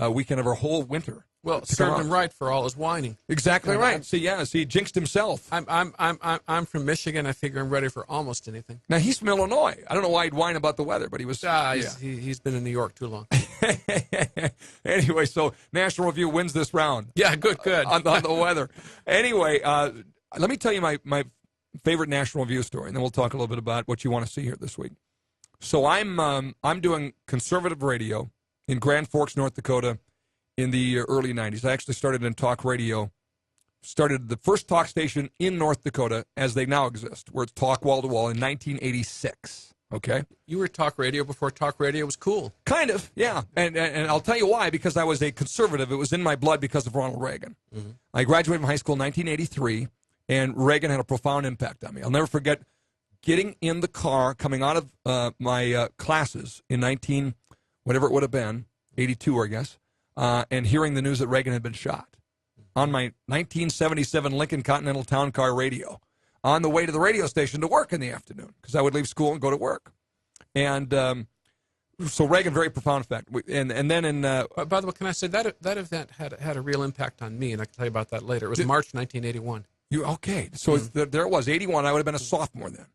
weekend of our whole winter. Well, served him right for all his whining. Exactly right. See, he jinxed himself. I'm from Michigan. I figure I'm ready for almost anything. Now, he's from Illinois. I don't know why he'd whine about the weather, but he was... He's been in New York too long. Anyway, so National Review wins this round. Yeah, good. On the weather. Anyway, let me tell you my favorite National Review story, and then we'll talk a little bit about what you want to see here this week. So I'm doing conservative radio in Grand Forks, North Dakota, in the early 90s. I actually started in talk radio, started the first talk station in North Dakota as they now exist, where it's talk wall-to-wall in 1986, okay? You were talk radio before talk radio was cool. Kind of, yeah. And I'll tell you why, because I was a conservative. It was in my blood because of Ronald Reagan. Mm-hmm. I graduated from high school in 1983, and Reagan had a profound impact on me. I'll never forget getting in the car, coming out of my classes in whatever it would have been, 82, I guess, and hearing the news that Reagan had been shot on my 1977 Lincoln Continental Town Car radio on the way to the radio station to work in the afternoon because I would leave school and go to work. And so Reagan, very profound effect. And then in... by the way, can I say that event had a real impact on me, and I can tell you about that later. It was March 1981. Okay, so there it was, 81. I would have been a sophomore then,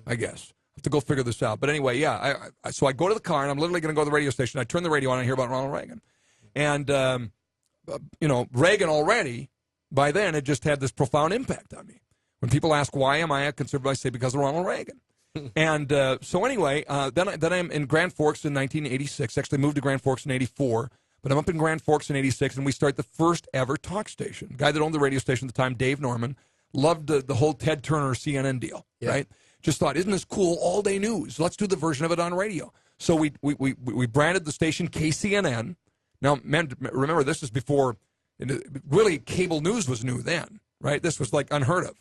I guess. I have to go figure this out. But anyway, yeah, so I go to the car, and I'm literally going to go to the radio station. I turn the radio on and hear about Ronald Reagan. And, Reagan already, by then, had just had this profound impact on me. When people ask, why am I a conservative, I say, because of Ronald Reagan. And so anyway, then I'm in Grand Forks in 1986. Actually moved to Grand Forks in 84. But I'm up in Grand Forks in 86, and we start the first ever talk station. The guy that owned the radio station at the time, Dave Norman, loved the whole Ted Turner CNN deal, right? Just thought, isn't this cool? All-day news. Let's do the version of it on radio. So we branded the station KCNN. Now, remember, this is before, really, cable news was new then, right? This was, like, unheard of.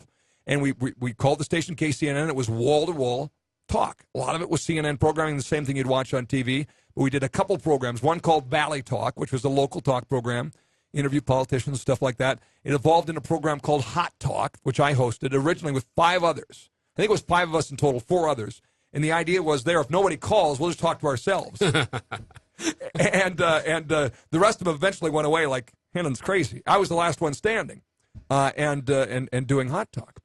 And we called the station KCNN. It was wall-to-wall talk. A lot of it was CNN programming, the same thing you'd watch on TV. But we did a couple programs, one called Valley Talk, which was a local talk program, interviewed politicians, stuff like that. It evolved in a program called Hot Talk, which I hosted originally with 5 others. I think it was 5 of us in total, 4 others. And the idea was if nobody calls, we'll just talk to ourselves. and the rest of them eventually went away like Hennon's crazy. I was the last one standing and doing Hot Talk.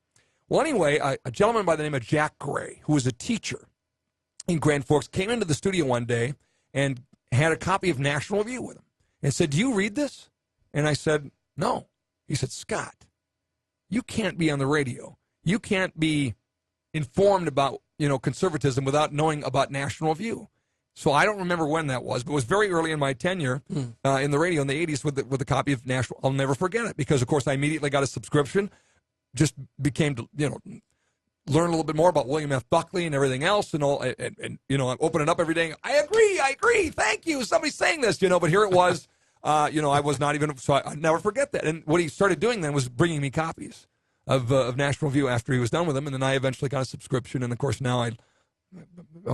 Well, anyway, a gentleman by the name of Jack Gray, who was a teacher in Grand Forks, came into the studio one day and had a copy of National Review with him and said, do you read this? And I said, no. He said, Scott, you can't be on the radio. You can't be informed about, conservatism without knowing about National Review. So I don't remember when that was, but it was very early in my tenure in the radio in the 80s with a copy of National. I'll never forget it because, of course, I immediately got a subscription, just became, learn a little bit more about William F. Buckley and everything else and all, and I open it up every day. I agree. Thank you. Somebody's saying this, but here it was, I was not even, so I never forget that. And what he started doing then was bringing me copies of National Review after he was done with them. And then I eventually got a subscription. And of course now I'm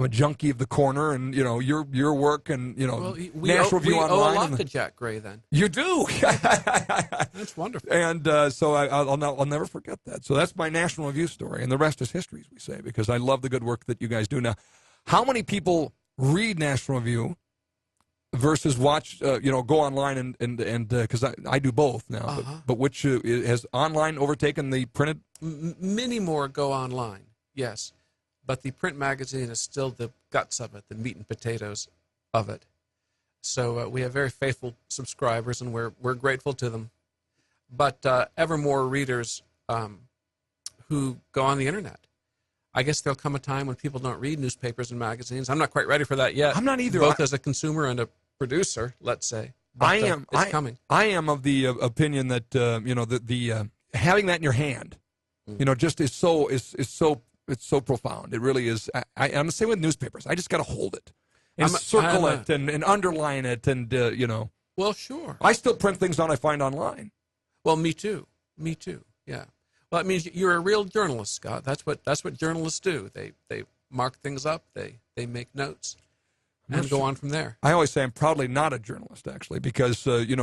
a junkie of the corner and, your work and, National Review online. We owe a lot to Jack Gray then. You do. That's wonderful. And so I'll never forget that. So that's my National Review story. And the rest is history, as we say, because I love the good work that you guys do. Now, how many people read National Review versus watch, go online and because I do both now, but which has online overtaken the printed? Many more go online, yes. But the print magazine is still the guts of it, the meat and potatoes of it. So we have very faithful subscribers, and we're grateful to them. But ever more readers who go on the internet. I guess there'll come a time when people don't read newspapers and magazines. I'm not quite ready for that yet. I'm not either. Both as a consumer and a producer, let's say. But, it's coming. I am of the opinion that the having that in your hand, just is so it's so profound. It really is. I'm the same with newspapers. I just got to hold it and circle it and underline it and Well, sure. I still print things I find online. Well, me too. Yeah. Well, it means you're a real journalist, Scott. That's what journalists do. They mark things up. They make notes. And go on from there. I always say I'm proudly not a journalist, actually, because you're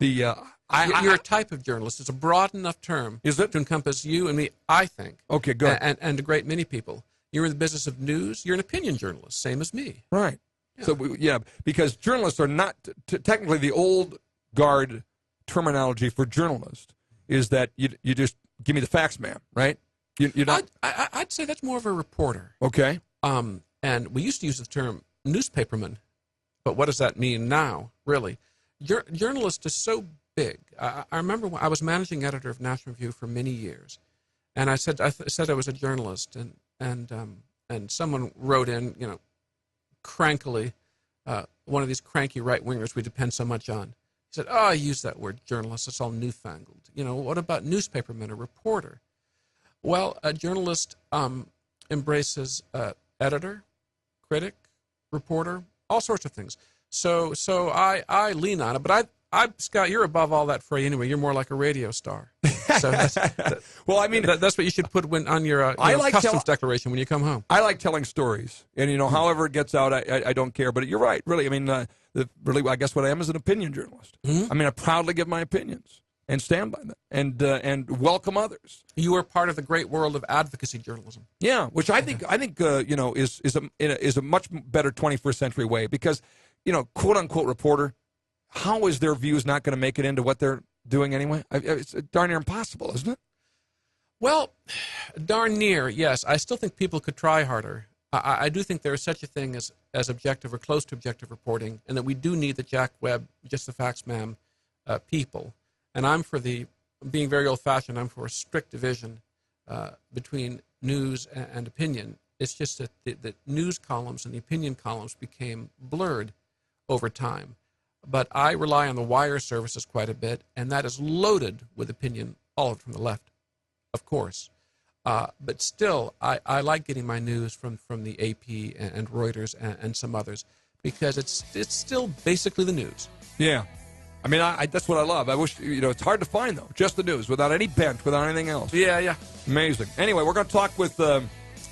a type of journalist. It's a broad enough term to encompass you and me, I think. Okay, good. And a great many people. You're in the business of news. You're an opinion journalist, same as me. Right. So, because journalists are not, technically the old guard terminology for journalist is that you just give me the facts, ma'am, right? You're not. I'd say that's more of a reporter. Okay. And we used to use the term newspaperman, but what does that mean now, really? Journalist is so big. I remember when I was managing editor of National Review for many years, and I said I was a journalist, and someone wrote in, crankily, one of these cranky right-wingers we depend so much on. He said, I use that word journalist. It's all newfangled. What about newspaperman, a reporter? Well, a journalist embraces editor, critic, reporter, all sorts of things. So I lean on it, but Scott, you're above all that fray anyway. You're more like a radio star. So that's what you should put on your customs declaration when you come home. I like telling stories, and however it gets out, I don't care. But you're right, really. I mean, I guess what I am is an opinion journalist. Mm-hmm. I mean, I proudly give my opinions and stand by them, and welcome others. You are part of the great world of advocacy journalism. Yeah, which I think is a much better 21st century way because quote unquote reporter. How is their views not going to make it into what they're doing anyway? It's darn near impossible, isn't it? Well, darn near, yes. I still think people could try harder. I do think there is such a thing as objective or close to objective reporting, and that we do need the Jack Webb, just the facts, ma'am, people. And I'm for being very old-fashioned, I'm for a strict division between news and opinion. It's just that the news columns and the opinion columns became blurred over time. But I rely on the wire services quite a bit, and that is loaded with opinion, all of it from the left, of course. But still, I like getting my news from the AP and Reuters and some others because it's still basically the news. Yeah. I mean, that's what I love. I wish, it's hard to find, though, just the news, without any bent, without anything else. Yeah. Amazing. Anyway, we're going to talk with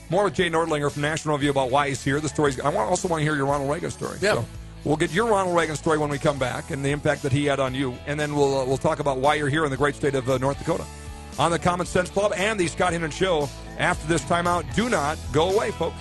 more with Jay Nordlinger from National Review about why he's here. The stories. I also want to hear your Ronald Reagan story. Yeah. So we'll get your Ronald Reagan story when we come back and the impact that he had on you. And then we'll talk about why you're here in the great state of North Dakota on the Common Sense Club and the Scott Hinton Show. After this timeout, do not go away, folks.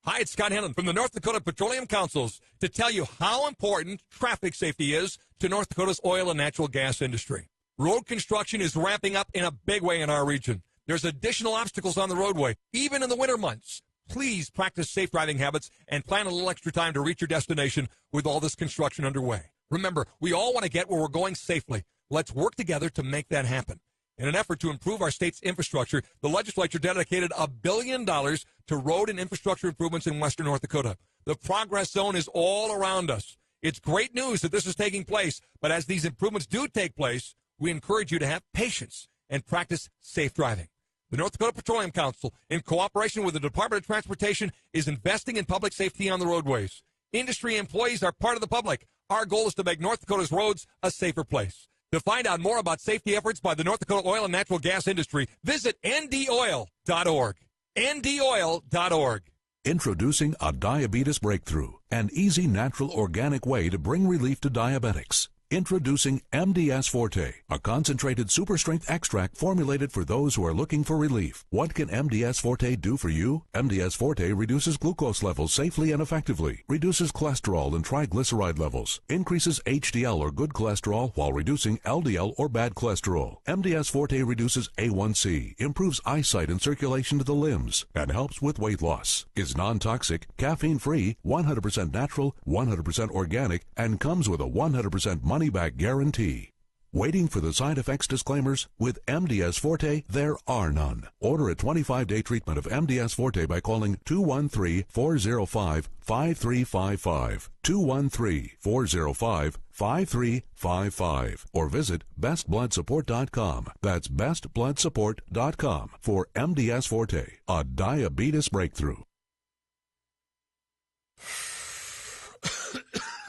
Hi, it's Scott Hinton from the North Dakota Petroleum Councils to tell you how important traffic safety is to North Dakota's oil and natural gas industry. Road construction is ramping up in a big way in our region. There's additional obstacles on the roadway, even in the winter months. Please practice safe driving habits and plan a little extra time to reach your destination with all this construction underway. Remember, we all want to get where we're going safely. Let's work together to make that happen. In an effort to improve our state's infrastructure, the legislature dedicated $1 billion to road and infrastructure improvements in western North Dakota. The progress zone is all around us. It's great news that this is taking place, but as these improvements do take place, we encourage you to have patience and practice safe driving. The North Dakota Petroleum Council, in cooperation with the Department of Transportation, is investing in public safety on the roadways. Industry employees are part of the public. Our goal is to make North Dakota's roads a safer place. To find out more about safety efforts by the North Dakota oil and natural gas industry, visit ndoil.org. ndoil.org. Introducing a diabetes breakthrough, an easy, natural, organic way to bring relief to diabetics. Introducing MDS Forte, a concentrated super-strength extract formulated for those who are looking for relief. What can MDS Forte do for you? MDS Forte reduces glucose levels safely and effectively, reduces cholesterol and triglyceride levels, increases HDL or good cholesterol while reducing LDL or bad cholesterol. MDS Forte reduces A1C, improves eyesight and circulation to the limbs, and helps with weight loss. Is non-toxic, caffeine-free, 100% natural, 100% organic, and comes with a 100% money-back guarantee. Waiting for the side effects disclaimers? With MDS Forte, there are none. Order a 25-day treatment of MDS Forte by calling 213-405-5355, 213-405-5355, or visit bestbloodsupport.com. That's bestbloodsupport.com for MDS Forte, a diabetes breakthrough.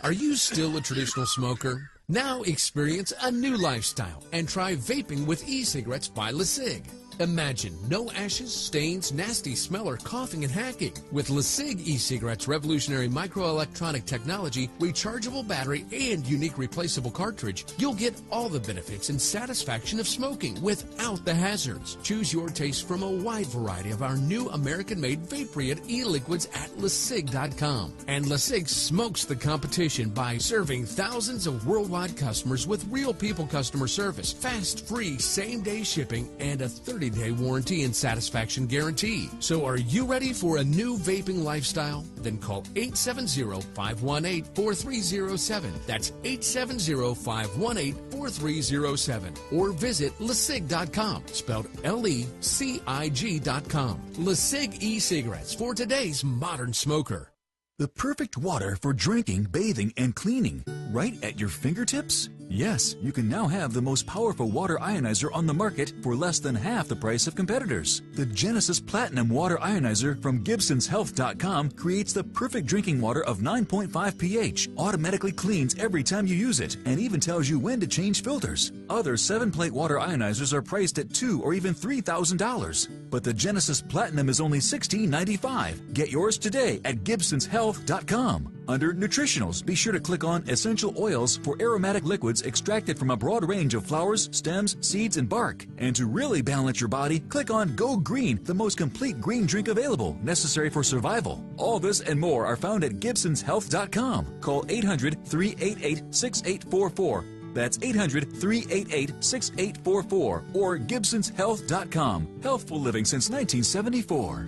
Are you still a traditional smoker? Now experience a new lifestyle and try vaping with e-cigarettes by LeSig. Imagine no ashes, stains, nasty smell, or coughing and hacking. With LeSig e-cigarettes' revolutionary microelectronic technology, rechargeable battery, and unique replaceable cartridge, you'll get all the benefits and satisfaction of smoking without the hazards. Choose your taste from a wide variety of our new American-made Vaporeate e-liquids at LeSig.com. And LeSig smokes the competition by serving thousands of worldwide customers with real people customer service, fast, free, same-day shipping, and a 30-day warranty and satisfaction guarantee. So are you ready for a new vaping lifestyle? Then call 870-518-4307. That's 870-518-4307. Or visit LeSig.com, spelled LECIG.com. LeSig e-cigarettes for today's modern smoker. The perfect water for drinking, bathing, and cleaning, right at your fingertips? Yes, you can now have the most powerful water ionizer on the market for less than half the price of competitors. The Genesis Platinum Water Ionizer from GibsonsHealth.com creates the perfect drinking water of 9.5 pH, automatically cleans every time you use it, and even tells you when to change filters. Other 7-plate water ionizers are priced at $2,000 or even $3,000, but the Genesis Platinum is only $16.95. Get yours today at GibsonsHealth.com. Under Nutritionals, be sure to click on Essential Oils for aromatic liquids extracted from a broad range of flowers, stems, seeds, and bark. And to really balance your body, click on Go Green, the most complete green drink available, necessary for survival. All this and more are found at GibsonsHealth.com. Call 800-388-6844. That's 800-388-6844 or GibsonsHealth.com. Healthful living since 1974.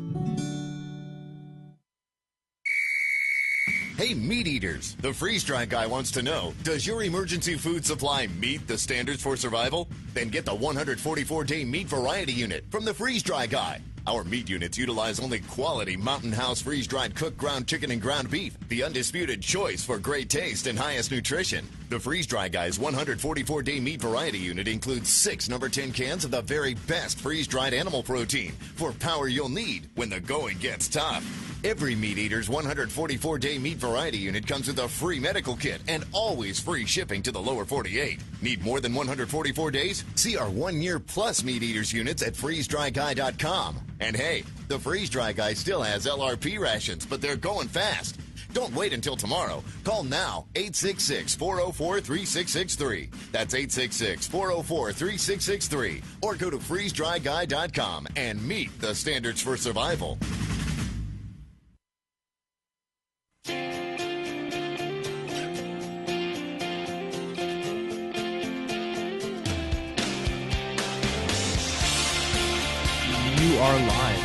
Hey, meat eaters, the freeze-dry guy wants to know, does your emergency food supply meet the standards for survival? Then get the 144-day meat variety unit from the freeze-dry guy. Our meat units utilize only quality Mountain House freeze-dried cooked ground chicken and ground beef, the undisputed choice for great taste and highest nutrition. The Freeze-Dry Guy's 144-day meat variety unit includes 6 number 10 cans of the very best freeze-dried animal protein for power you'll need when the going gets tough. Every Meat Eater's 144-day meat variety unit comes with a free medical kit and always free shipping to the lower 48. Need more than 144 days? See our 1-year plus Meat Eaters units at freezedryguy.com. And hey, the Freeze-Dry Guy still has LRP rations, but they're going fast. Don't wait until tomorrow. Call now, 866-404-3663. That's 866-404-3663. Or go to freezedryguy.com and meet the standards for survival. You are live.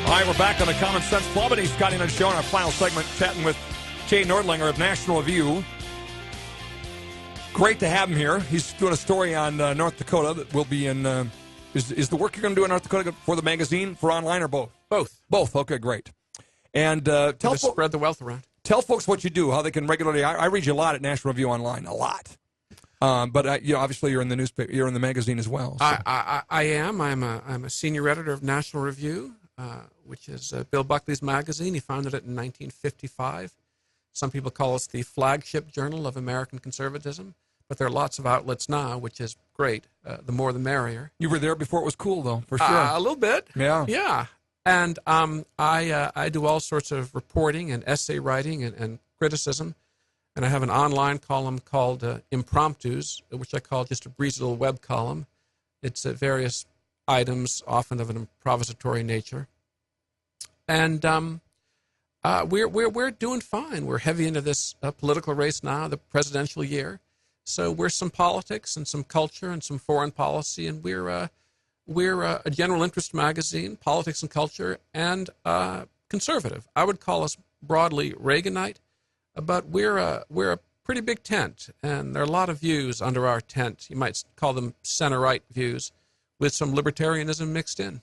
All right, we're back on the Common Sense Club, and Scotty and Show in our final segment, chatting with Jay Nordlinger of National Review. Great to have him here. He's doing a story on North Dakota that will be in. Is the work you're going to do in North Dakota for the magazine, for online, or both? Both. Okay, great. And spread the wealth around. Tell folks what you do, how they can regularly. I read you a lot at National Review Online, a lot. But obviously you're in the newspaper, you're in the magazine as well. So. I am. I'm a senior editor of National Review, which is Bill Buckley's magazine. He founded it in 1955. Some people call us the flagship journal of American conservatism, but there are lots of outlets now, which is great. The more, the merrier. You were there before it was cool, though, for sure. A little bit. Yeah. Yeah. And I do all sorts of reporting and essay writing and criticism. And I have an online column called Impromptus, which I call just a breezy little web column. It's various items, often of an improvisatory nature. And we're doing fine. We're heavy into this political race now, the presidential year. So we're some politics and some culture and some foreign policy, and we're a general interest magazine, politics and culture, and conservative. I would call us broadly Reaganite, but we're a pretty big tent, and there are a lot of views under our tent. You might call them center-right views, with some libertarianism mixed in.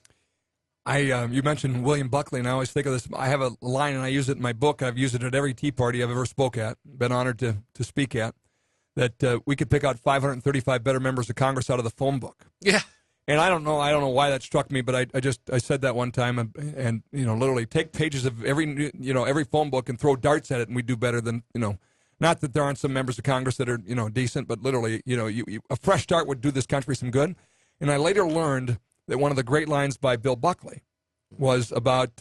You mentioned William Buckley, and I always think of this. I have a line, and I use it in my book. I've used it at every Tea Party I've ever spoke at, been honored to speak at, that we could pick out 535 better members of Congress out of the phone book. Yeah. And I don't know why that struck me, but I said that one time, and literally take pages of every phone book and throw darts at it, and we do better than Not that there aren't some members of Congress that are decent, but literally a fresh start would do this country some good. And I later learned that one of the great lines by Bill Buckley was about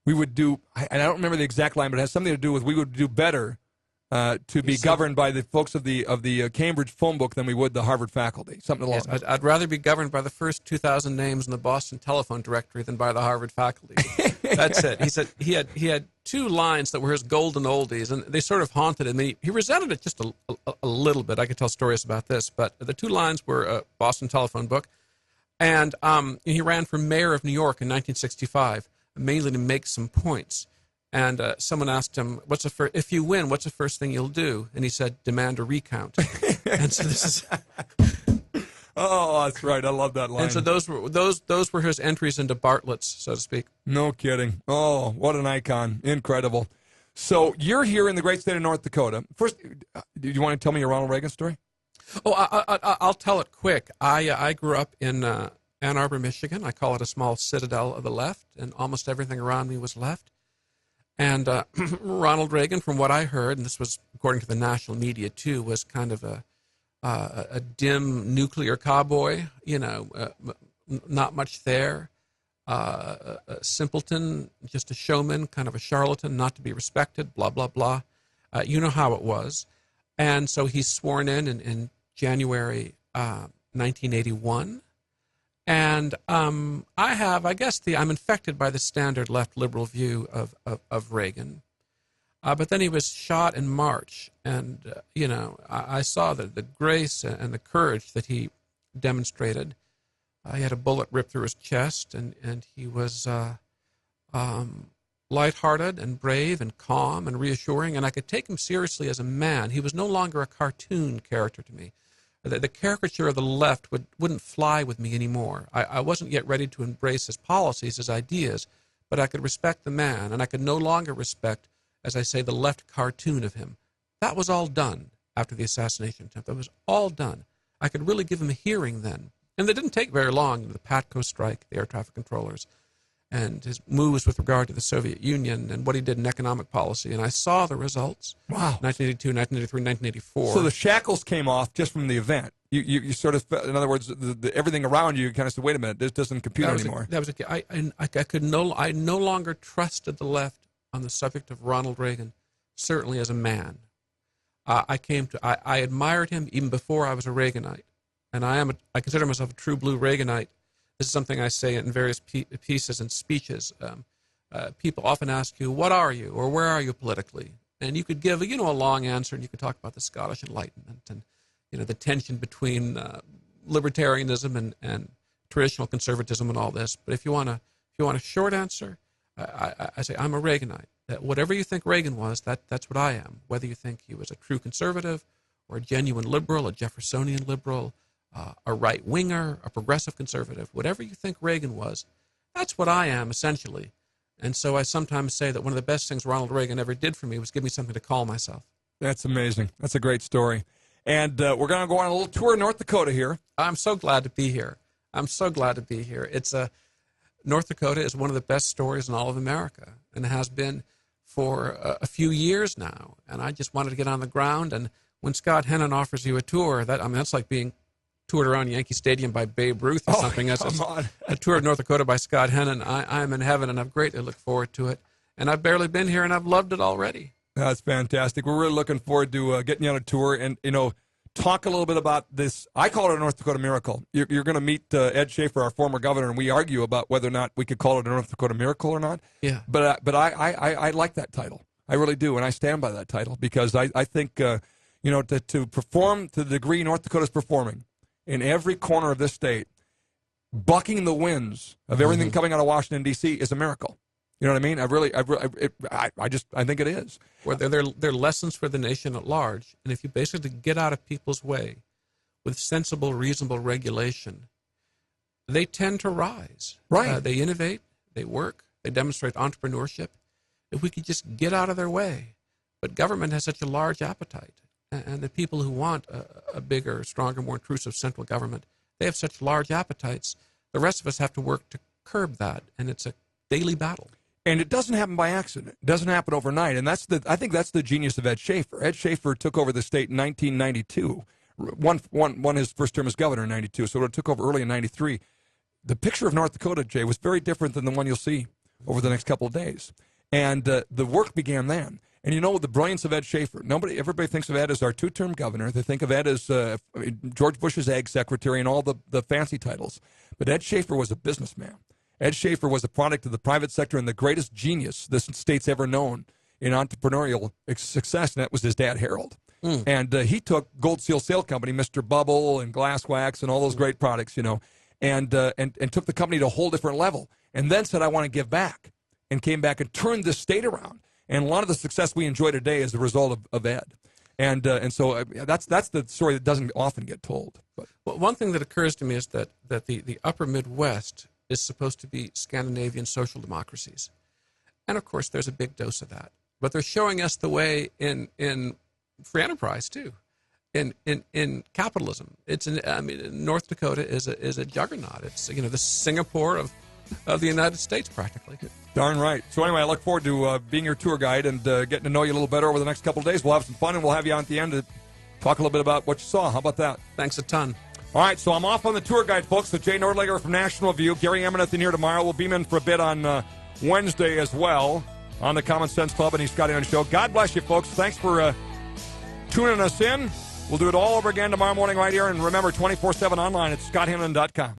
we would do, and I don't remember the exact line, but it has something to do with we would do better to be governed by the folks of the Cambridge phone book than we would the Harvard faculty. Something along. Yes, I'd rather be governed by the first 2,000 names in the Boston telephone directory than by the Harvard faculty. That's it. He said he had two lines that were his golden oldies, and they sort of haunted him. He resented it just a little bit. I could tell stories about this, but the two lines were a Boston telephone book, and he ran for mayor of New York in 1965, mainly to make some points. And someone asked him, if you win, what's the first thing you'll do? And he said, demand a recount. And so this is... Oh, that's right. I love that line. And so those were his entries into Bartlett's, so to speak. No kidding. Oh, what an icon. Incredible. So you're here in the great state of North Dakota. First, do you want to tell me your Ronald Reagan story? Oh, I'll tell it quick. I grew up in Ann Arbor, Michigan. I call it a small citadel of the left, and almost everything around me was left. And Ronald Reagan, from what I heard, and this was according to the national media too, was kind of a dim nuclear cowboy, not much there, a simpleton, just a showman, kind of a charlatan, not to be respected, blah, blah, blah. You know how it was. And so he's sworn in January 1981. And I'm infected by the standard left liberal view of Reagan. But then he was shot in March, and, I saw the grace and the courage that he demonstrated. He had a bullet ripped through his chest, and he was lighthearted and brave and calm and reassuring, and I could take him seriously as a man. He was no longer a cartoon character to me. The caricature of the left wouldn't fly with me anymore. I wasn't yet ready to embrace his policies, his ideas, but I could respect the man, and I could no longer respect, as I say, the left cartoon of him. That was all done after the assassination attempt. That was all done. I could really give him a hearing then. And it didn't take very long, the PATCO strike, the air traffic controllers, and his moves with regard to the Soviet Union and what he did in economic policy. And I saw the results. Wow. 1982, 1983, 1984. So the shackles came off just from the event. You sort of, in other words, everything around you kind of said, wait a minute, this doesn't compute anymore. I no longer trusted the left on the subject of Ronald Reagan, certainly as a man. I admired him even before I was a Reaganite. And I consider myself a true blue Reaganite. This is something I say in various pieces and speeches. People often ask you, what are you, or where are you politically? And you could give, a long answer, and you could talk about the Scottish Enlightenment and, the tension between libertarianism and traditional conservatism and all this. But if you want a short answer, I say I'm a Reaganite. Whatever you think Reagan was, that's what I am. Whether you think he was a true conservative or a genuine liberal, a Jeffersonian liberal, a right-winger, a progressive conservative, whatever you think Reagan was, that's what I am, essentially. And so I sometimes say that one of the best things Ronald Reagan ever did for me was give me something to call myself. That's amazing. That's a great story. And we're going to go on a little tour of North Dakota here. I'm so glad to be here. North Dakota is one of the best stories in all of America, and has been for a few years now. And I just wanted to get on the ground. And when Scott Hennon offers you a tour, that's like being toured around Yankee Stadium by Babe Ruth or something. That's a tour of North Dakota by Scott Hennon. I'm in heaven, and I've greatly looked forward to it. And I've barely been here, and I've loved it already. That's fantastic. We're really looking forward to getting you on a tour and, talk a little bit about this. I call it a North Dakota miracle. You're going to meet Ed Schaefer, our former governor, and we argue about whether or not we could call it a North Dakota miracle or not. Yeah. But I like that title. I really do, and I stand by that title because I think, to perform to the degree North Dakota's performing in every corner of this state, bucking the winds of everything coming out of Washington, D.C. is a miracle. You know what I mean? I think it is. Well, they're lessons for the nation at large. And if you basically get out of people's way with sensible, reasonable regulation, they tend to rise. Right. They innovate, they work, they demonstrate entrepreneurship. If we could just get out of their way. But government has such a large appetite. And the people who want a bigger, stronger, more intrusive central government, They have such large appetites. The rest of us have to work to curb that, and it's a daily battle. And it doesn't happen by accident. It doesn't happen overnight. And I think that's the genius of Ed Schaefer. Ed Schaefer took over the state in 1992. Won his first term as governor in 92, so it took over early in 93. The picture of North Dakota, Jay, was very different than the one you'll see over the next couple of days. And the work began then. And you know the brilliance of Ed Schaefer. Everybody thinks of Ed as our two-term governor. They think of Ed as George Bush's ag secretary and all the fancy titles. But Ed Schaefer was a businessman. Ed Schaefer was a product of the private sector and the greatest genius this state's ever known in entrepreneurial success, and that was his dad, Harold. And he took Gold Seal Sale Company, Mr. Bubble and Glass Wax and all those great products, and took the company to a whole different level. And then said, I want to give back, and came back and turned this state around. And a lot of the success we enjoy today is the result of Ed. And so that's the story that doesn't often get told. But. Well, one thing that occurs to me is that the upper Midwest is supposed to be Scandinavian social democracies. And, of course, there's a big dose of that. But they're showing us the way in free enterprise, too, in capitalism. North Dakota is a juggernaut. It's, the Singapore of the United States, practically. Darn right. So anyway, I look forward to being your tour guide and getting to know you a little better over the next couple of days. We'll have some fun, and we'll have you on at the end to talk a little bit about what you saw. How about that? Thanks a ton. All right, so I'm off on the tour guide, folks, with Jay Nordlinger from National Review. Gary Emeneth in here tomorrow. We'll beam in for a bit on Wednesday as well on the Common Sense Club and East Scotty on the show. God bless you, folks. Thanks for tuning us in. We'll do it all over again tomorrow morning right here. And remember, 24/7 online at scotthanlon.com.